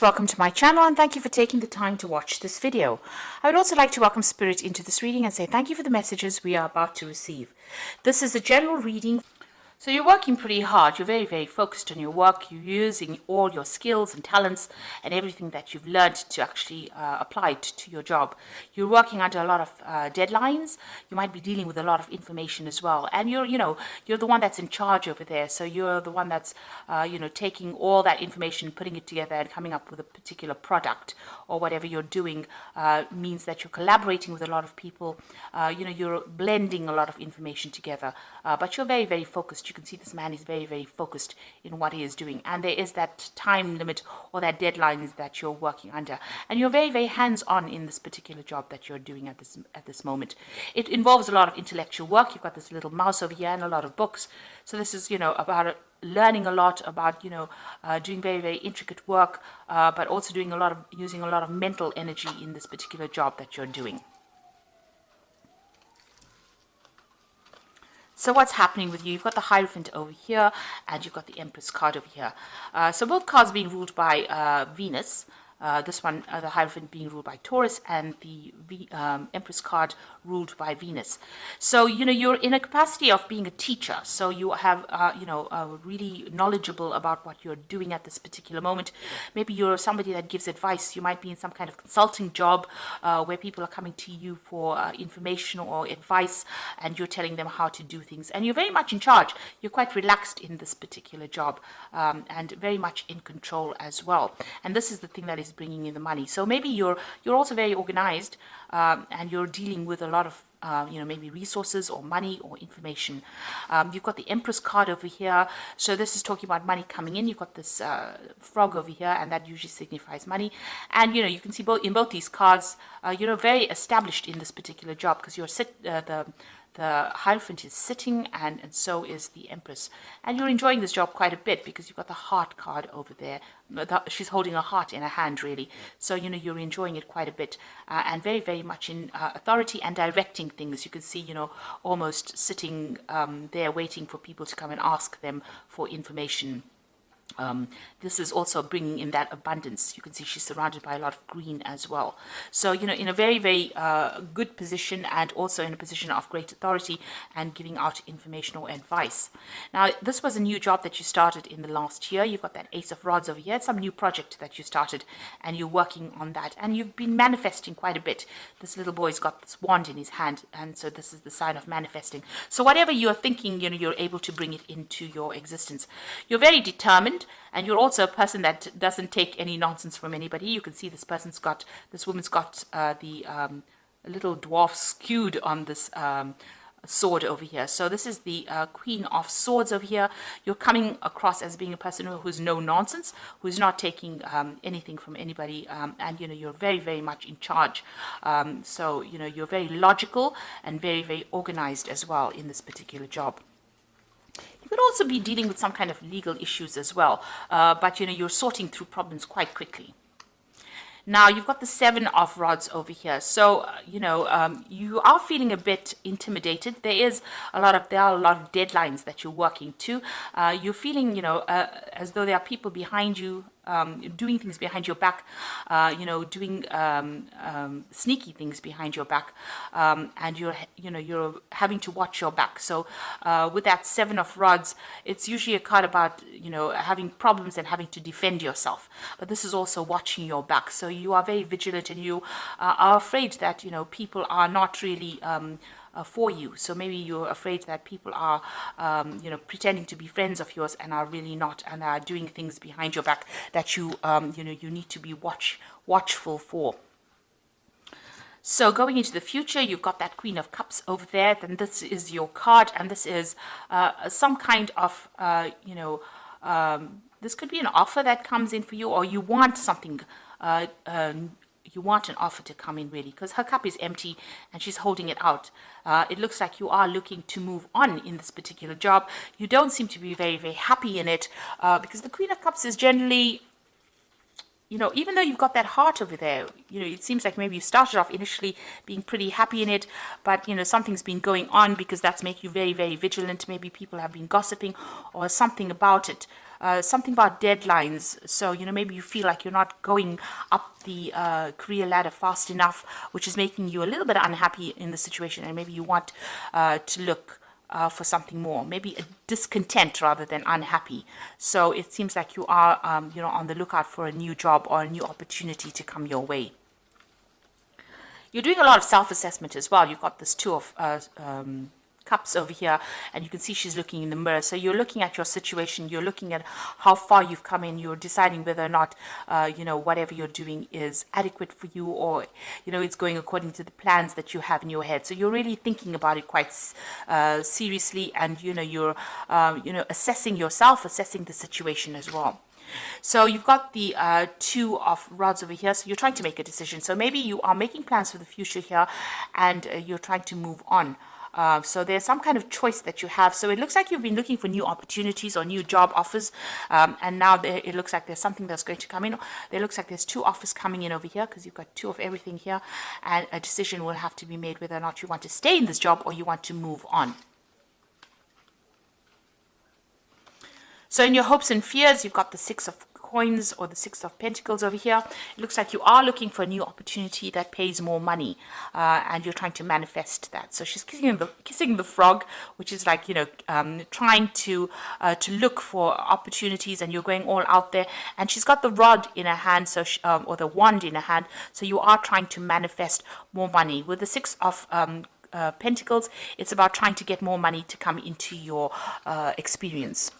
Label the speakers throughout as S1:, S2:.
S1: Welcome to my channel and thank you for taking the time to watch this video. I would also like to welcome Spirit into this reading and say thank you for the messages we are about to receive. This is a general reading. So you're working pretty hard, you're very focused on your work, you're using all your skills and talents and everything that you've learned to actually apply it to your job. You're working under a lot of deadlines, you might be dealing with a lot of information as well, and you're the one that's in charge over there, so you're the one that's taking all that information, putting it together and coming up with a particular product or whatever you're doing. Means that you're collaborating with a lot of people, you're blending a lot of information together, but you're very focused. You can see this man is very focused in what he is doing, and there is that time limit or that deadlines that you're working under, and you're very hands-on in this particular job that you're doing at this moment. It involves a lot of intellectual work. You've got this little mouse over here and a lot of books, so this is about learning a lot about doing very intricate work, but also using a lot of mental energy in this particular job that you're doing. So what's happening with you? You've got the Hierophant over here, and you've got the Empress card over here. So both cards being ruled by Venus. This one, the Hierophant, being ruled by Taurus, and the Empress card ruled by Venus. So you're in a capacity of being a teacher, so you have really knowledgeable about what you're doing at this particular moment. Maybe you're somebody that gives advice. You might be in some kind of consulting job where people are coming to you for information or advice, and you're telling them how to do things, and you're very much in charge. You're quite relaxed in this particular job, and very much in control as well, and this is the thing that is bringing in the money. So maybe you're also very organized, and you're dealing with a lot of maybe resources or money or information. You've got the Empress card over here, so this is talking about money coming in. You've got this frog over here, and that usually signifies money. And you can see in both these cards, you're very established in this particular job, because the Hierophant is sitting, and so is the Empress. And you're enjoying this job quite a bit, because you've got the Heart card over there. She's holding a heart in her hand, really. So, you're enjoying it quite a bit, and very much in authority and directing things. You can see, almost sitting there waiting for people to come and ask them for information. This is also bringing in that abundance. You can see she's surrounded by a lot of green as well. So, in a very good position, and also in a position of great authority and giving out information or advice. Now, this was a new job that you started in the last year. You've got that Ace of Rods over here. It's some new project that you started, and you're working on that. And you've been manifesting quite a bit. This little boy's got this wand in his hand, and so this is the sign of manifesting. So whatever you're thinking, you're able to bring it into your existence. You're very determined, and you're also a person that doesn't take any nonsense from anybody. You can see this woman's got the little dwarf skewed on this sword over here. So this is the Queen of Swords over here. You're coming across as being a person who's no nonsense, who's not taking anything from anybody, and you're very much in charge. So you're very logical and very organized as well in this particular job. You could also be dealing with some kind of legal issues as well, but you're sorting through problems quite quickly. Now, you've got the Seven of Rods over here. So, you are feeling a bit intimidated. There are a lot of deadlines that you're working to. You're feeling, as though there are people behind you, doing things behind your back, doing sneaky things behind your back, and you're having to watch your back. So with that Seven of Rods, it's usually a card about having problems and having to defend yourself, but this is also watching your back. So you are very vigilant, and you are afraid that people are not really for you. So maybe you're afraid that people are pretending to be friends of yours and are really not, and are doing things behind your back that you need to be watchful for. So going into the future, you've got that Queen of Cups over there. Then this is your card, and this is some kind of this could be an offer that comes in for you, or you want something. You want an offer to come in, really, because her cup is empty and she's holding it out. It looks like you are looking to move on in this particular job. You don't seem to be very happy in it, because the Queen of Cups is generally, even though you've got that heart over there, it seems like maybe you started off initially being pretty happy in it, but something's been going on, because that's making you very vigilant. Maybe people have been gossiping or something about it. something about deadlines. So, maybe you feel like you're not going up the career ladder fast enough, which is making you a little bit unhappy in the situation, and maybe you want to look for something more, maybe a discontent rather than unhappy. So it seems like you are, on the lookout for a new job or a new opportunity to come your way. You're doing a lot of self-assessment as well. You've got this Two of Cups over here, and you can see she's looking in the mirror. So you're looking at your situation, you're looking at how far you've come in, you're deciding whether or not whatever you're doing is adequate for you, or it's going according to the plans that you have in your head. So you're really thinking about it quite seriously, and you're assessing yourself, assessing the situation as well. So you've got the Two of Rods over here, so you're trying to make a decision. So maybe you are making plans for the future here, and you're trying to move on. So there's some kind of choice that you have. So it looks like you've been looking for new opportunities or new job offers, and now it looks like there's something that's going to come in. There looks like there's two offers coming in over here, because you've got two of everything here, and a decision will have to be made whether or not you want to stay in this job or you want to move on. So in your hopes and fears, you've got the Six of Coins or the Six of Pentacles over here. It looks like you are looking for a new opportunity that pays more money, and you're trying to manifest that. So she's kissing the frog, which is like trying to look for opportunities, and you're going all out there. And she's got the rod in her hand, so or the wand in her hand. So you are trying to manifest more money with the Six of Pentacles. It's about trying to get more money to come into your experience.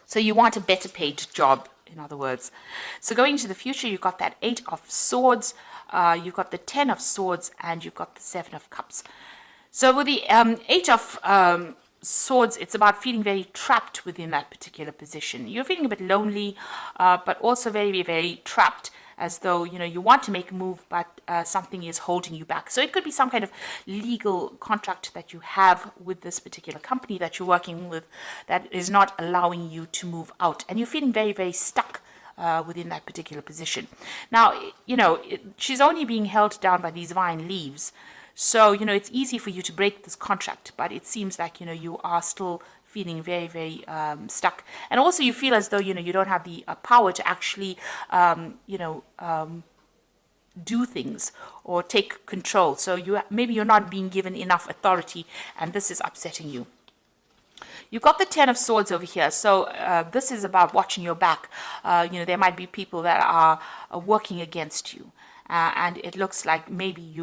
S1: So you want a better paid job, in other words. So going into the future, you've got that Eight of Swords, you've got the Ten of Swords, and you've got the Seven of Cups. So with the Eight of Swords, it's about feeling very trapped within that particular position. You're feeling a bit lonely, but also very, very trapped, as though you want to make a move, but something is holding you back. So it could be some kind of legal contract that you have with this particular company that you're working with that is not allowing you to move out, and you're feeling very, very stuck within that particular position. Now, she's only being held down by these vine leaves, so it's easy for you to break this contract, but it seems like you are still feeling very, very stuck. And also you feel as though, you don't have the power to actually, do things or take control. So maybe you're not being given enough authority, and this is upsetting you. You've got the Ten of Swords over here. So this is about watching your back. There might be people that are working against you. And it looks like maybe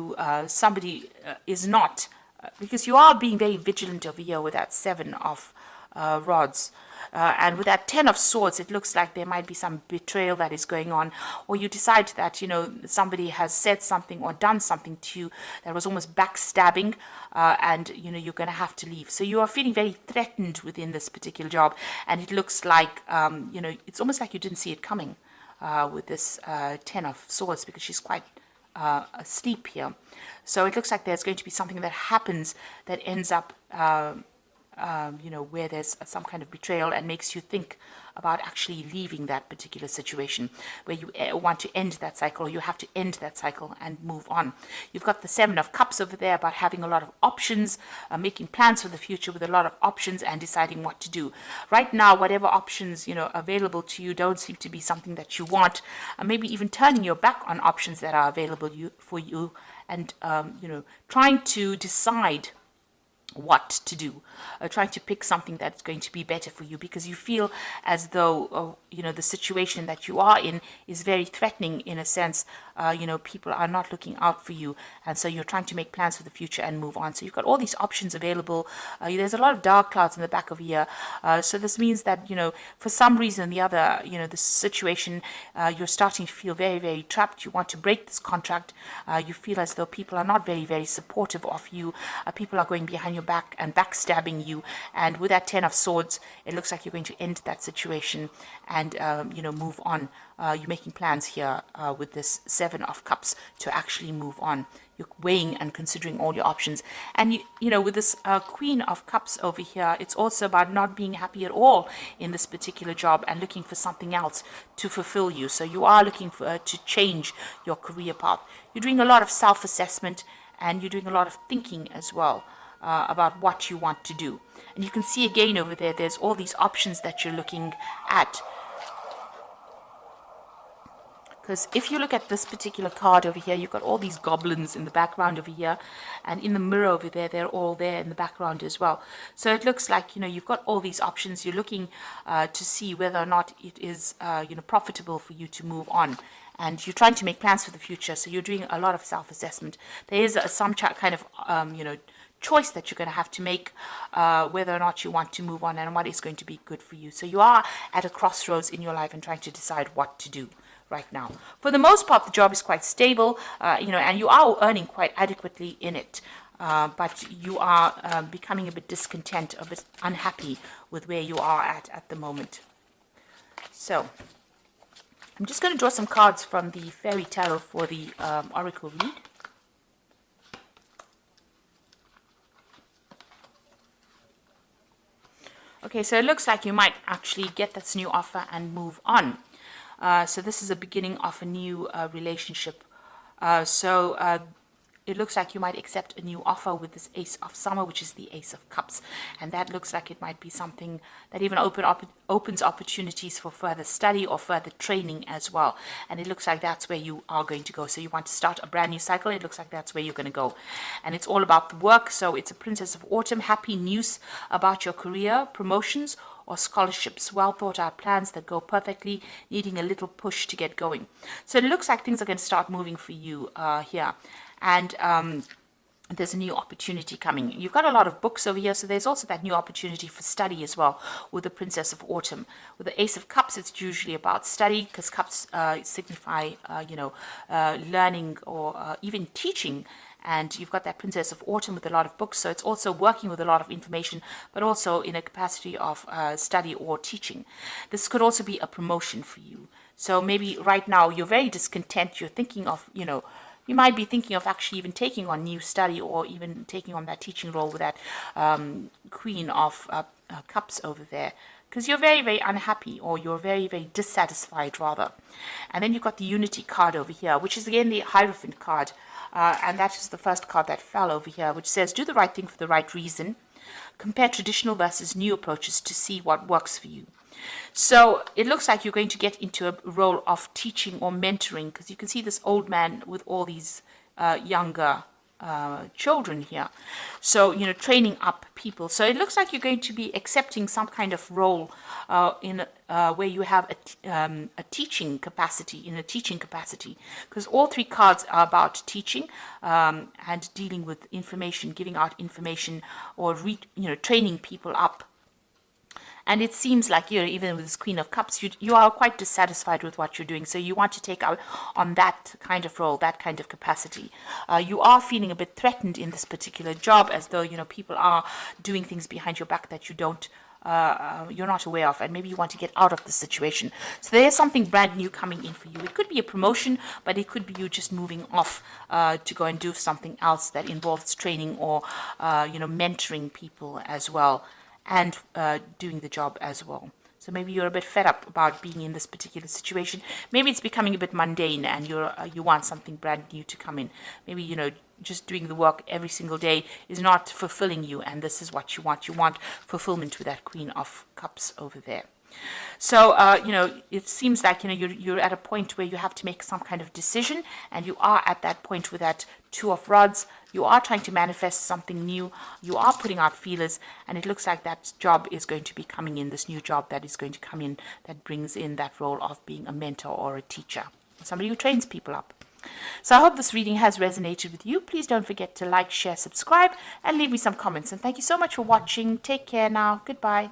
S1: somebody is not, because you are being very vigilant over here with that Seven of Rods. And with that Ten of Swords, it looks like there might be some betrayal that is going on, or you decide that somebody has said something or done something to you that was almost backstabbing, and you're going to have to leave. So you are feeling very threatened within this particular job, and it looks like it's almost like you didn't see it coming with this Ten of Swords, because she's quite asleep here. So it looks like there's going to be something that happens that ends up where there's some kind of betrayal and makes you think about actually leaving that particular situation, where you want to end that cycle, or you have to end that cycle and move on. You've got the Seven of Cups over there, about having a lot of options, making plans for the future with a lot of options and deciding what to do. Right now, whatever options available to you don't seem to be something that you want, maybe even turning your back on options that are available for you, and trying to decide what to do, trying to pick something that's going to be better for you, because you feel as though the situation that you are in is very threatening, in a sense. People are not looking out for you, and so you're trying to make plans for the future and move on. So you've got all these options available. There's a lot of dark clouds in the back of here, so this means that for some reason or the other, the situation, you're starting to feel very, very trapped. You want to break this contract. You feel as though people are not very, very supportive of you. People are going behind your back and backstabbing you, and with that Ten of Swords, it looks like you're going to end that situation and move on. You're making plans here with this Seven of Cups to actually move on. You're weighing and considering all your options, and with this Queen of Cups over here, it's also about not being happy at all in this particular job and looking for something else to fulfill you. So you are looking for to change your career path. You're doing a lot of self-assessment, and you're doing a lot of thinking as well. about what you want to do. And you can see again over there, there's all these options that you're looking at. Because if you look at this particular card over here, you've got all these goblins in the background over here, and in the mirror over there, they're all there in the background as well. So it looks like, you've got all these options. You're looking to see whether or not it is, profitable for you to move on. And you're trying to make plans for the future, so you're doing a lot of self-assessment. There is some kind of, choice that you're going to have to make, whether or not you want to move on and what is going to be good for you. So you are at a crossroads in your life and trying to decide what to do right now. For the most part, the job is quite stable, and you are earning quite adequately in it. But you are becoming a bit discontent, a bit unhappy with where you are at the moment. So I'm just going to draw some cards from the Fairy Tarot for the Oracle read. Okay, so it looks like you might actually get this new offer and move on. So this is the beginning of a new relationship. It looks like you might accept a new offer with this Ace of Summer, which is the Ace of Cups. And that looks like it might be something that even opens opportunities for further study or further training as well. And it looks like that's where you are going to go. So you want to start a brand new cycle. It looks like that's where you're going to go. And it's all about the work. So it's a Princess of Autumn. Happy news about your career, promotions, or scholarships, well thought out plans that go perfectly, needing a little push to get going. So it looks like things are going to start moving for you here. And there's a new opportunity coming. You've got a lot of books over here, so there's also that new opportunity for study as well with the Princess of Autumn. With the Ace of Cups, it's usually about study, because cups signify, learning or even teaching. And you've got that Princess of Autumn with a lot of books, so it's also working with a lot of information, but also in a capacity of study or teaching. This could also be a promotion for you. So maybe right now you're very discontent. You're thinking of, you might be thinking of actually even taking on new study or even taking on that teaching role with that Queen of Cups over there, because you're very, very unhappy, or you're very, very dissatisfied rather. And then you've got the Unity card over here, which is again the Hierophant card. And that is the first card that fell over here, which says, do the right thing for the right reason. Compare traditional versus new approaches to see what works for you. So it looks like you're going to get into a role of teaching or mentoring, because you can see this old man with all these younger children here. So, training up people. So it looks like you're going to be accepting some kind of role in where you have a teaching capacity, because all three cards are about teaching and dealing with information, giving out information, or training people up. And it seems like, even with this Queen of Cups, you are quite dissatisfied with what you're doing. So you want to take out on that kind of role, that kind of capacity. You are feeling a bit threatened in this particular job, as though, people are doing things behind your back that you're not aware of, and maybe you want to get out of the situation. So there's something brand new coming in for you. It could be a promotion, but it could be you just moving off to go and do something else that involves training or, mentoring people as well, and doing the job as well. So maybe you're a bit fed up about being in this particular situation. Maybe it's becoming a bit mundane, and you want something brand new to come in. Maybe, just doing the work every single day is not fulfilling you, and this is what you want. You want fulfillment with that Queen of Cups over there. So, it seems like, you're at a point where you have to make some kind of decision, and you are at that point with that Two of Rods. You are trying to manifest something new. You are putting out feelers, and it looks like that job is going to be coming in, this new job that is going to come in, that brings in that role of being a mentor or a teacher, somebody who trains people up. So I hope this reading has resonated with you. Please don't forget to like, share, subscribe, and leave me some comments. And thank you so much for watching. Take care now. Goodbye.